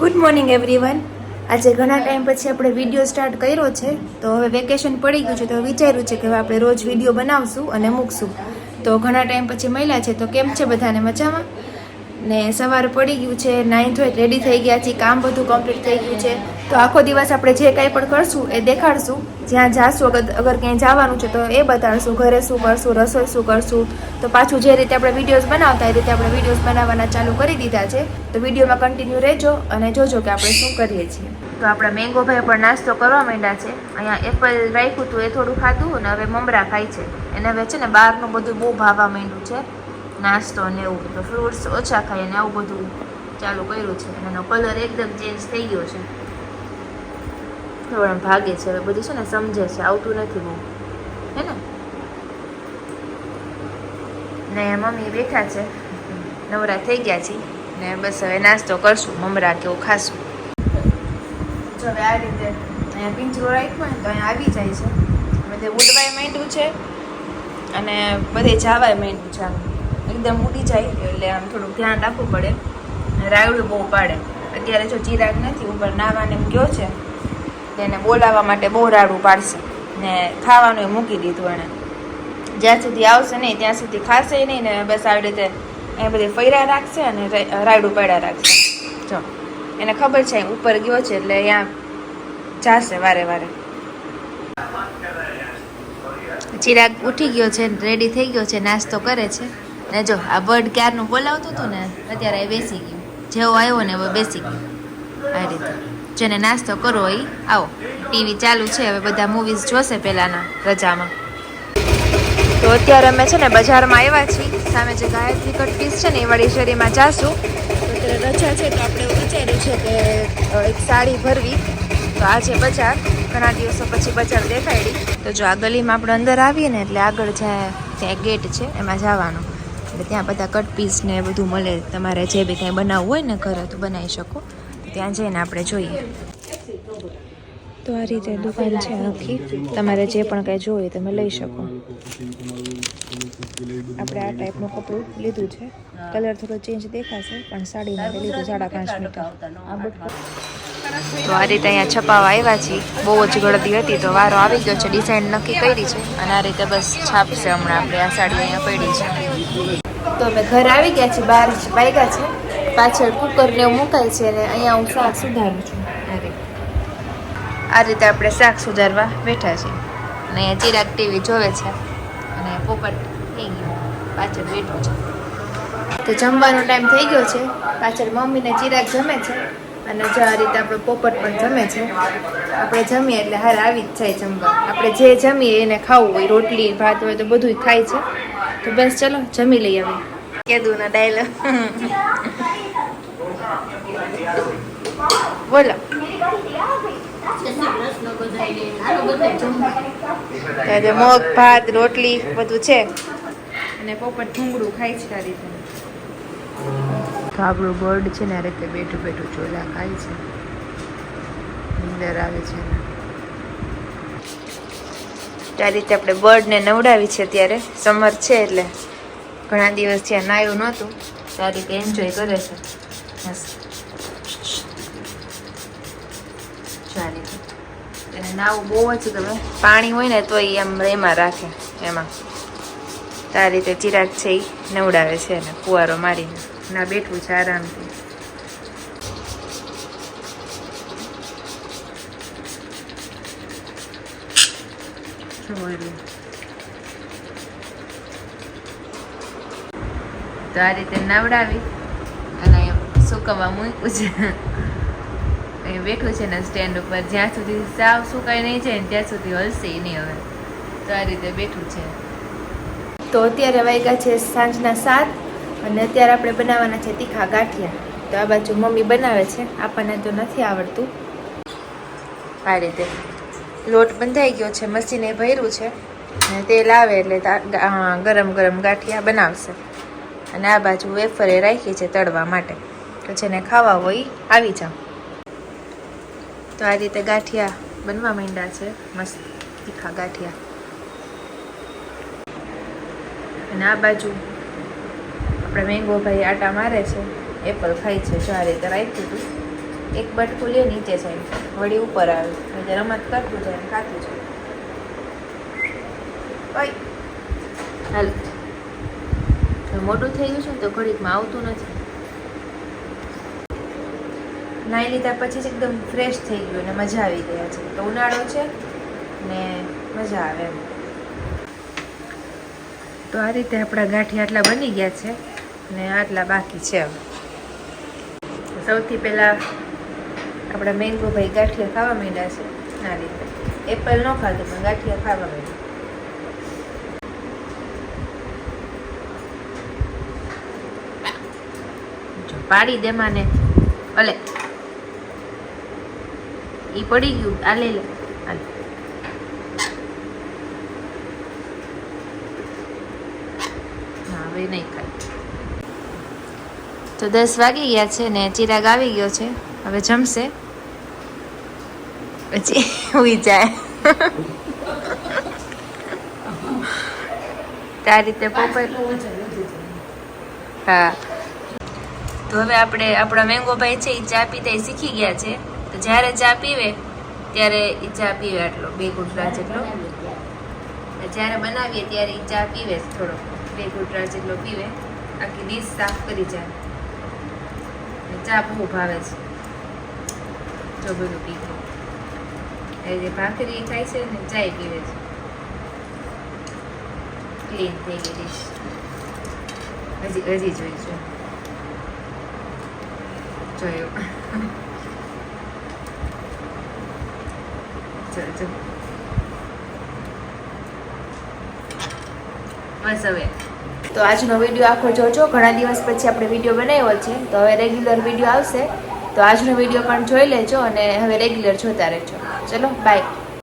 Good morning everyone. આજે ઘણા time પછી આપણે વિડીયો સ્ટાર્ટ કર્યો છે. તો હવે વેકેશન પડી ગયું છે તો વિચાર્યું છે કે હવે આપણે રોજ વિડીયો બનાવશું અને મૂકશું. તો ઘણા ટાઈમ પછી મળ્યા છે. તો કેમ છે બધાને મજામાં? ને સવાર પડી ગયું છે, 9th હોય રેડી થઈ ગયા છીએ, કામ બધું કમ્પ્લીટ થઈ ગયું છે. તો આખો દિવસ આપણે જે કાંઈ પણ કરશું એ દેખાડશું. જ્યાં જાશું અગર ક્યાંય જવાનું છે તો એ બતાડશું, ઘરે શું કરશું, રસોઈ શું કરશું. તો પાછું જે રીતે આપણે વિડીયોઝ બનાવતા એ રીતે આપણે વિડીયોઝ બનાવવાના ચાલુ કરી દીધા છે. તો વિડીયોમાં કન્ટિન્યુ રહેજો અને જોજો કે આપણે શું કરીએ છીએ. તો આપણા મેંગો ભાઈ પણ નાસ્તો કરવા માંડ્યા છે. અહીંયા એપલ રાખ્યું હતું એ થોડું ખાધું અને હવે મમરા ખાય છે. એને હવે છે ને બહારનું બધું બહુ ભાવવા માંડ્યું છે, નાસ્તો ને એવું. તો ફ્રૂટ્સ ઓછા ખાય અને આવું બધું ચાલુ કર્યું છે. એનો કલર એકદમ ચેન્જ થઈ ગયો છે, થોડા ભાગે છે. હવે બધું છે ને સમજે છે, આવતું નથી બહુ, હે ને મમ્મી બેઠા છે, નવરા થઈ ગયા છે ને બસ હવે નાસ્તો કરશું, મમરા કેવું ખાશું. જો હવે આ રીતે અહીંયા પિંજરો રાખ્યો ને તો અહીંયા આવી જાય છે. બધે ઉડવાય માંડ્યું છે અને બધે જવાય માંડ્યું છે. આમ એકદમ ઉડી જાય એટલે આમ થોડુંક ધ્યાન રાખવું પડે. રાયડું બહુ પાડે. અત્યારે જો ચિરાગ નથી ઉપર નાવાને એમ ગયો છે, એને બોલાવવા માટે બહુ રાડું પાડશે ને ખાવાનું મૂકી દીધું એણે. જ્યાં સુધી આવશે નહીં ત્યાં સુધી ખાશે નહીં ને બસ આવી રીતે અહીંયા બધી ફૈરા રાખશે અને રાયડું પાડ્યા રાખશે. જો એને ખબર છે ઉપર ગયો છે એટલે અહીંયા જાશે વારે વારે. ચિરાગ ઉઠી ગયો છે, રેડી થઈ ગયો છે, નાસ્તો કરે છે. ને જો આ બર્ડ ક્યારનું બોલાવતું હતું ને અત્યારે એ બેસી ગયું. જેવો આવ્યો ને હવે બેસી ગયું. આ રીતે જેને નાસ્તો કરવો એ આવો. ટીવી ચાલુ છે, હવે બધા મૂવીઝ જોશે પહેલાંના રજામાં. તો અત્યારે અમે છે ને બજારમાં આવ્યા છીએ. સામે જે ગાયત્રી કટ પીસ છે ને એ વાળી શેરીમાં જાશું. તો અત્યારે રજા છે તો આપણે એવું વિચાર્યું છે કે એક સાડી ભરવી. તો આજે બજાર ઘણા દિવસો પછી બજાર દેખાડી. તો જો આ ગલીમાં આપણે અંદર આવીએ ને એટલે આગળ ત્યાં ગેટ છે એમાં જવાનું. એટલે ત્યાં બધા કટ પીસ ને બધું મળે. તમારે જે બી કાંઈ બનાવવું હોય ને ઘરે તો બનાવી શકો. ત્યાં જઈને આપણે જોઈએ. તો આ રીતે દુકાન છે આખી. તમારે જે પણ કાંઈ જોઈએ તમે લઈ શકો. આપણે આ ટાઈપનું કપડું લીધું છે. કલર થોડો ચેન્જ દેખાશે પણ સાડી માટે લીધું 5.5 મીટર. તો આ રીતે અહીંયા છપાવા આવ્યા છીએ. બહુ જ ગળદી હતી તો વારો આવી ગયો છે. ડિઝાઇન નક્કી કરી છે અને આ રીતે બસ છાપશે હમણાં. આપણે આ સાડી અહીંયા પડી છે. તો અમે ઘર આવી ગયા છીએ, બહાર જ વાગ્યા છે. પાછળ કુકર ને એવું મુકાય છે અને અહીંયા હું શાક સુધારું છું. આ રીતે આપણે શાક સુધારવા બેઠા છીએ અને અહીંયા ચિરાગ ટીવી જોવે છે અને પોપટ થઈ ગયો પાછળ બેઠો છે. તો જમવાનો ટાઈમ થઈ ગયો છે. પાછળ મમ્મી ને ચિરાગ જમે છે અને જો આ રીતે આપણો પોપટ પણ જમે છે. આપણે જમીએ એટલે હારે આવી જ જાય જમવા. આપણે જે જમીએ એને ખાવું હોય, રોટલી ભાત હોય તો બધું ખાય છે. તો બસ ચલો જમી લઈએ. હવે કીધું ના ડાયલોગ બોલો. મગ ભાત રોટલી બધું છે અને પોપટ ભૂંગળું ખાય છે આ રીતે. તો આપણું બર્ડ છે ને આ રીતે બેઠું બેઠું ચોલા ખાય છે, નીંદર આવે છે. આ રીતે આપણે બર્ડને નવડાવી છે. અત્યારે સમર છે એટલે ઘણા દિવસ ત્યાં નાયું નહોતું તો આ રીતે એન્જોય કરે છે. એને નાવું બહુ જ ગમે. પાણી હોય ને તો એમ એમાં રાખે એમાં. તો આ રીતે ચિરાગ છે એ નવડાવે છે ને ફુવારો મારીને ના બેઠું છે આરામથી. તો આ રીતે નવડાવી અને સુકવવા મૂક્યું છે. અહીં બેઠું છે ને સ્ટેન્ડ ઉપર. જ્યાં સુધી સાવ સુકાઈ નહીં જાય ને ત્યાં સુધી હલશે નહીં હવે. તો આ રીતે બેઠું છે. તો અત્યારે વાગ્યા છે સાંજના 7 અને અત્યારે આપણે બનાવવાના છે તીખા ગાંઠિયા. તો આ બાજુ મમ્મી બનાવે છે, આપણને તો નથી આવડતું. આ રીતે લોટ બંધાઈ ગયો છે, મશીને ભર્યું છે અને તેલ આવે એટલે ગરમ ગરમ ગાંઠિયા બનાવશે. અને આ બાજુ વેફરે રાખી છે તળવા માટે. તો જેને ખાવા હોય આવી જાઓ. તો આ રીતે ગાંઠિયા બનવા માંડ્યા છે, મસ્ત તીખા ગાંઠિયા. અને આ બાજુ આપણે મેંગો ભાઈ આટા મારે છે, એપલ ખાય છે. જો આ રીતે રાખ્યું હતું એક બટકું લે નીચે સાઈડ વળી ઉપર આવે એટલે રમત કરતું જાય ને ખાતું જાય. ઓય હાલ મોટું થઈ ગયું છે ને તો ઘડીકમાં આવતું નથી. નાહી લીધા પછી જ એકદમ ફ્રેશ થઈ ગયું ને મજા આવી ગયા છે. તો ઉનાળો છે ને મજા આવે એમ. તો આ રીતે આપણા ગાંઠિયા આટલા બની ગયા છે ને આટલા બાકી છે. સૌથી પહેલાં આપણા મેંગો ભાઈ ગાંઠિયા ખાવા માંડ્યા છે. આ રીતે એપલ ન ખાધું પણ ગાંઠિયા ખાવા માંડ્યા. પાડી દે માને અલે ઈ પડી ગયું. આ લે લે હાલ. હા હવે નહીં ખાય. તો 10 વાગી ગયા છે ને ચિરાગ આવી ગયો છે. હવે જમશે પછી ઉઈ જાય. આ રીતે પોપટ. હા તો હવે આપણે આપણા મેંગો ભાઈ છે એ ચા પીતા શીખી ગયા છે. તો જ્યારે ચા પીવે ત્યારે એ ચા પીવે આટલો 2 ઘૂંટડા જેટલો. જ્યારે બનાવીએ ત્યારે એ ચા પીવે થોડો 2 ઘૂંટડા જેટલો પીવે. આખી ડીશ સાફ કરી જાય. ચા બહુ ભાવે છે. જો બધું પીવે એટલે ભાખરી ખાય છે ને ચાય પીવે છે. ક્લીન થઈ ગઈ ડીશ. હજી જોઈશું જોયું. બસ હવે તો આજનો વિડીયો આખો જોજો. ઘણા દિવસ પછી આપણે વિડીયો બનાવ્યો છે તો હવે રેગ્યુલર વિડીયો આવશે. તો આજનો વિડીયો પણ જોઈ લેજો અને હવે રેગ્યુલર જોતા રહેજો. ચલો બાય.